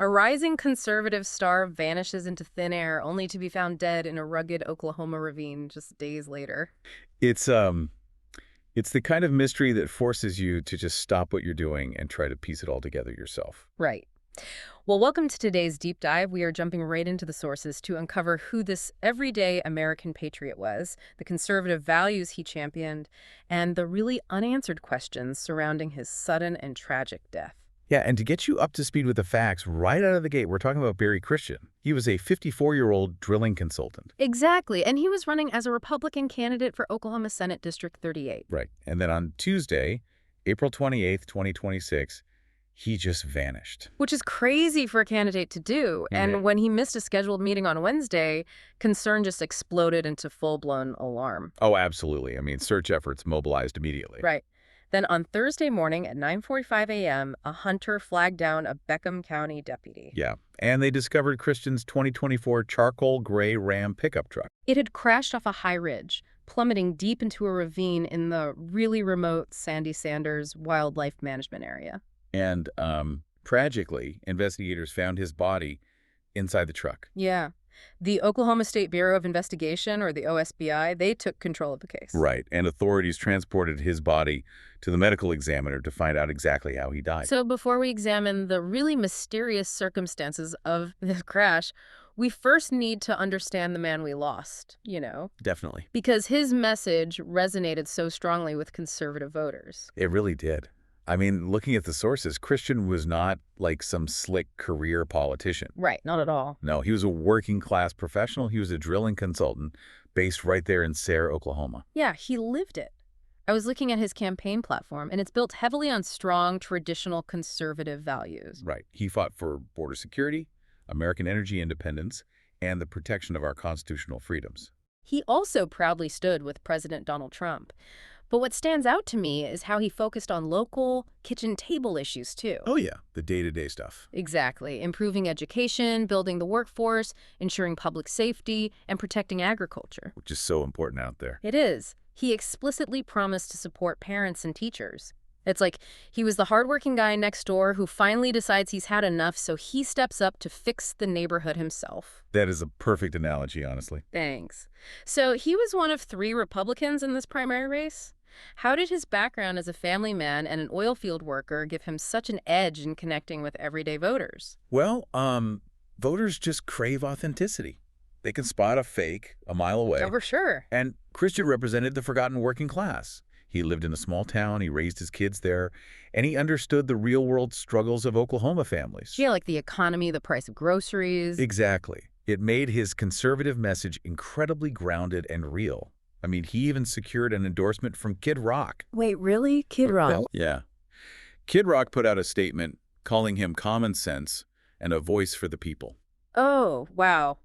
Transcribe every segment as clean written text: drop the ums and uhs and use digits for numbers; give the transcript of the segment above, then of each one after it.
A rising conservative star vanishes into thin air, only to be found dead in a rugged Oklahoma ravine just days later. It's um it's the kind of mystery that forces you to just stop what you're doing and try to piece it all together yourself. Right. Well, welcome to today's deep dive. We are jumping right into the sources to uncover who this everyday American patriot was, the conservative values he championed, and the really unanswered questions surrounding his sudden and tragic death. Yeah, and to get you up to speed with the facts right out of the gate, we're talking about Barry Christian. He was a 54-year-old drilling consultant. Exactly, and he was running as a Republican candidate for Oklahoma Senate District 38. Right. And then on Tuesday, April 28th, 2026, he just vanished. Which is crazy for a candidate to do. Yeah. And when he missed a scheduled meeting on Wednesday, concern just exploded into full-blown alarm. Oh, absolutely. I mean, search efforts mobilized immediately. Right. Then on Thursday morning at 9:45 a.m., a hunter flagged down a Beckham County deputy. Yeah. And they discovered Christian's 2024 charcoal gray Ram pickup truck. It had crashed off a high ridge, plummeting deep into a ravine in the really remote Sandy Sanders Wildlife Management Area. And tragically, investigators found his body inside the truck. Yeah. The Oklahoma State Bureau of Investigation, or the OSBI, they took control of the case. Right. And authorities transported his body to the medical examiner to find out exactly how he died. So before we examine the really mysterious circumstances of this crash, we first need to understand the man we lost, Definitely. because his message resonated so strongly with conservative voters. It really did. I mean, looking at the sources, Christian was not like some slick career politician. Right, not at all. No, he was a working-class professional. He was a drilling consultant based right there in Sayre, Oklahoma. Yeah, he lived it. I was looking at his campaign platform, and it's built heavily on strong, traditional conservative values. Right. He fought for border security, American energy independence, and the protection of our constitutional freedoms. He also proudly stood with President Donald Trump. But what stands out to me is how he focused on local kitchen table issues, too. Oh, yeah. The day-to-day stuff. Exactly. Improving education, building the workforce, ensuring public safety, and protecting agriculture. Which is so important out there. It is. He explicitly promised to support parents and teachers. It's like he was the hardworking guy next door who finally decides he's had enough, so he steps up to fix the neighborhood himself. That is a perfect analogy, honestly. Thanks. So he was one of 3 Republicans in this primary race. How did his background as a family man and an oil field worker give him such an edge in connecting with everyday voters? Well, voters just crave authenticity. They can spot a fake a mile away. Oh, for sure. And Christian represented the forgotten working class. He lived in a small town, he raised his kids there, and he understood the real-world struggles of Oklahoma families. Yeah, like the economy, the price of groceries. Exactly. It made his conservative message incredibly grounded and real. I mean, he even secured an endorsement from Kid Rock. Wait, really? Kid Rock? Yeah. Kid Rock put out a statement calling him common sense and a voice for the people. Oh, wow.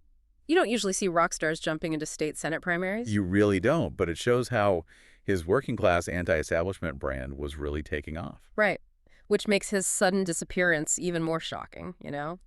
You don't usually see rock stars jumping into state Senate primaries. You really don't, but it shows how his working-class anti-establishment brand was really taking off. Right. Which makes his sudden disappearance even more shocking,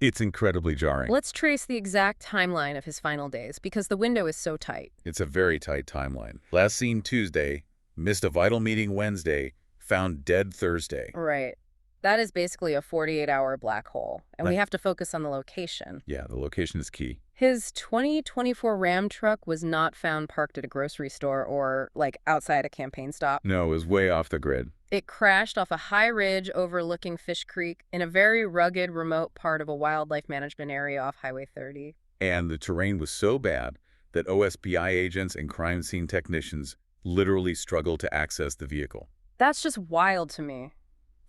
It's incredibly jarring. Let's trace the exact timeline of his final days, because the window is so tight. It's a very tight timeline. Last seen Tuesday, missed a vital meeting Wednesday, found dead Thursday. Right. That is basically a 48-hour black hole, and we Right. have to focus on the location. Yeah, the location is key. His 2024 Ram truck was not found parked at a grocery store or, outside a campaign stop. No, it was way off the grid. It crashed off a high ridge overlooking Fish Creek in a very rugged, remote part of a wildlife management area off Highway 30. And the terrain was so bad that OSBI agents and crime scene technicians literally struggled to access the vehicle. That's just wild to me.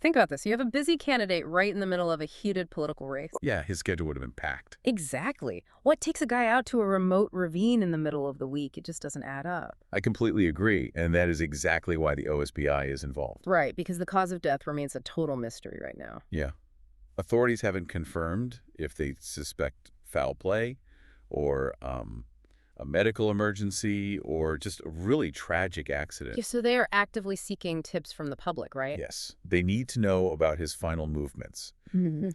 Think about this. You have a busy candidate right in the middle of a heated political race. Yeah, his schedule would have been packed. Exactly. What takes a guy out to a remote ravine in the middle of the week? It just doesn't add up. I completely agree, and that is exactly why the OSBI is involved. Right, because the cause of death remains a total mystery right now. Yeah. Authorities haven't confirmed if they suspect foul play or a medical emergency or just a really tragic accident. Yeah, so they are actively seeking tips from the public, right? Yes. They need to know about his final movements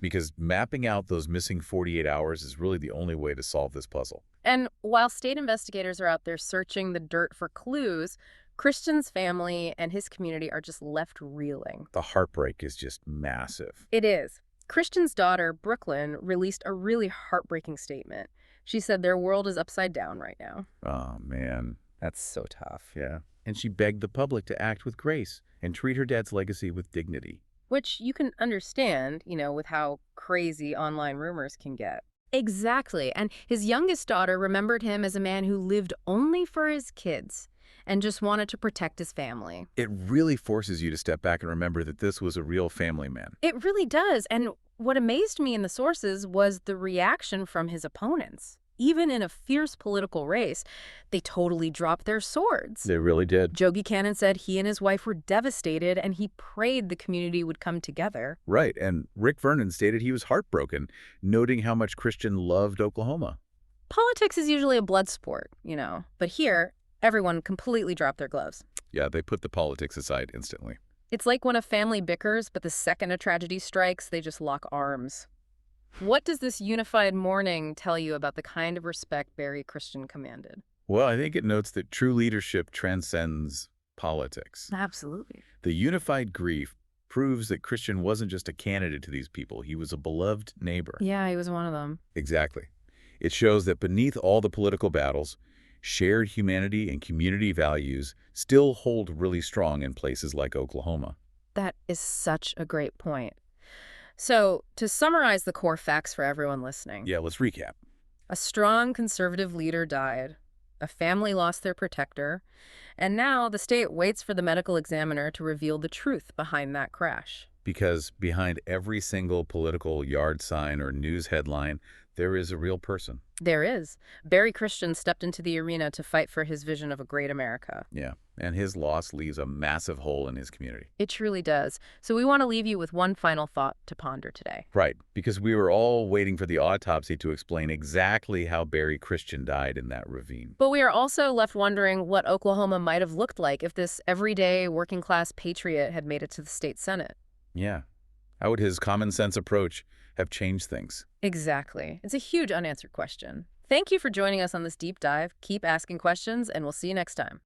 because mapping out those missing 48 hours is really the only way to solve this puzzle. And while state investigators are out there searching the dirt for clues, Christian's family and his community are just left reeling. The heartbreak is just massive. It is. Christian's daughter, Brooklyn, released a really heartbreaking statement. She said their world is upside down right now. Oh, man. That's so tough. Yeah. And she begged the public to act with grace and treat her dad's legacy with dignity. Which you can understand, with how crazy online rumors can get. Exactly. And his youngest daughter remembered him as a man who lived only for his kids and just wanted to protect his family. It really forces you to step back and remember that this was a real family man. It really does. And what amazed me in the sources was the reaction from his opponents. Even in a fierce political race, they totally dropped their swords. They really did. Jogi Cannon said he and his wife were devastated, and he prayed the community would come together. Right. And Rick Vernon stated he was heartbroken, noting how much Christian loved Oklahoma. Politics is usually a blood sport, but here, everyone completely dropped their gloves. Yeah, they put the politics aside instantly. It's like when a family bickers, but the second a tragedy strikes, they just lock arms. What does this unified mourning tell you about the kind of respect Barry Christian commanded? Well, I think it notes that true leadership transcends politics. Absolutely. The unified grief proves that Christian wasn't just a candidate to these people. He was a beloved neighbor. Yeah, he was one of them. Exactly. It shows that beneath all the political battles, shared humanity and community values still hold really strong in places like Oklahoma. That is such a great point. So, to summarize the core facts for everyone listening. Yeah, let's recap. A strong conservative leader died. A family lost their protector. And now the state waits for the medical examiner to reveal the truth behind that crash. Because behind every single political yard sign or news headline, there is a real person. There is. Barry Christian stepped into the arena to fight for his vision of a great America. Yeah, and his loss leaves a massive hole in his community. It truly does. So we want to leave you with one final thought to ponder today. Right, because we were all waiting for the autopsy to explain exactly how Barry Christian died in that ravine. But we are also left wondering what Oklahoma might have looked like if this everyday working-class patriot had made it to the state Senate. Yeah. How would his common-sense approach have changed things? Exactly. It's a huge unanswered question. Thank you for joining us on this deep dive. Keep asking questions, and we'll see you next time.